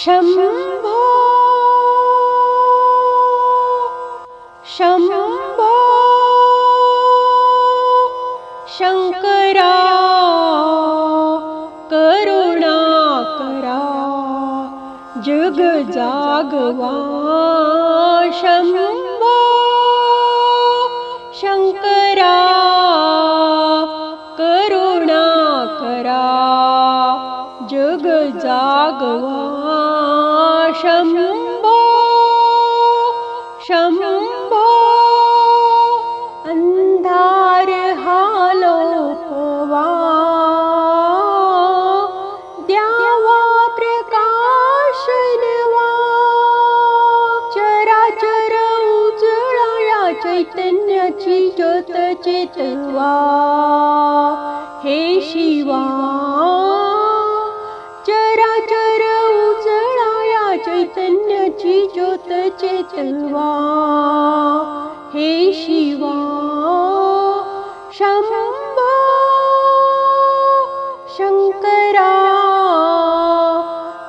शंभो शंभो शंकरा करुणा करा जग जागवा। शंभो शंकरा करुणा करा जग जागवा। शंभो शंभो अंधार हालोपवा द्यावा प्रकाश नवा। चराचर उजळया चैतन्याची ज्योत चेतवा हे शिवा। चराचर उजळया चैतन्याची ज्योत चेतवा हे शिवा। शंभो शंकरा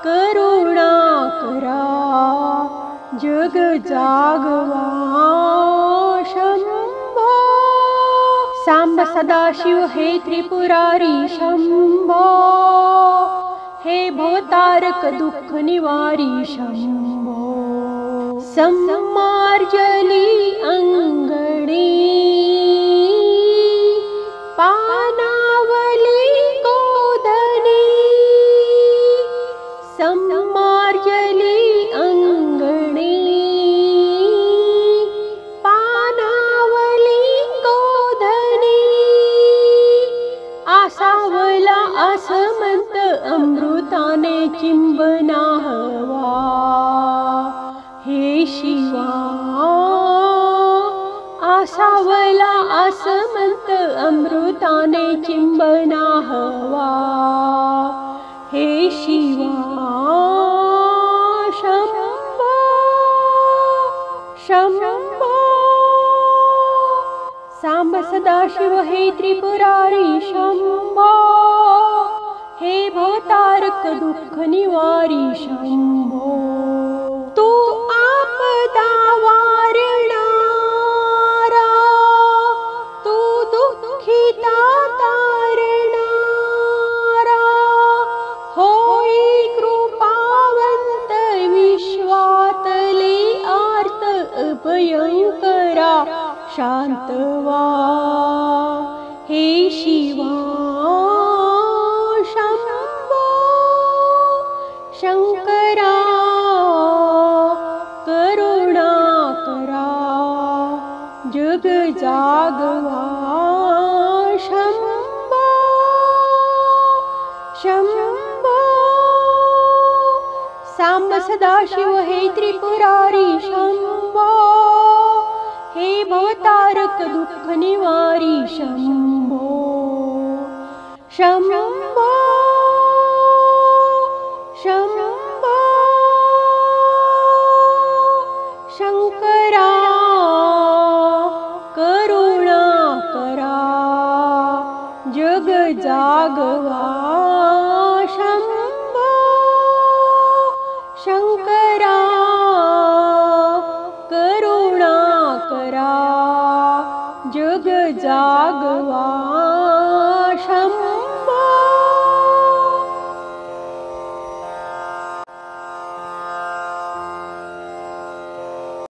करुणा करा जग जागवा। शंभो सांब सदाशिव हे त्रिपुरारी। शंभो हे भवतारक दुःख निवारी। शंभो सम्मार्जली अंगणी पानावली गोधनी। सम्मार्जली अंगणी पानावली गोधनी। आसावला आसमंत अमृताने चिंबना हवा हे शिवा। आसावला आसमंत अमृताने चिंबना हवा हे शिवा। शंभो शंभो सांब सदाशिव हे त्रिपुरारी। शंभो हे भवतारक दुःख निवारी। शंभो तू आपदा वारणारा तू दुःखिता तारणारा। होई कृपावंत विश्वातले आर्त अभयंकरा शांतवा हे शिवा। शंभो शंकरा करुणा करा जग जागवा। शंभो शंभो सांब सदाशिव हे त्रिपुरारी। शंभो हे भवतारक दुःख निवारी। शंभो शंभो शंभो शंकरा करुणा करा जग जागवा। शंभो शंकरा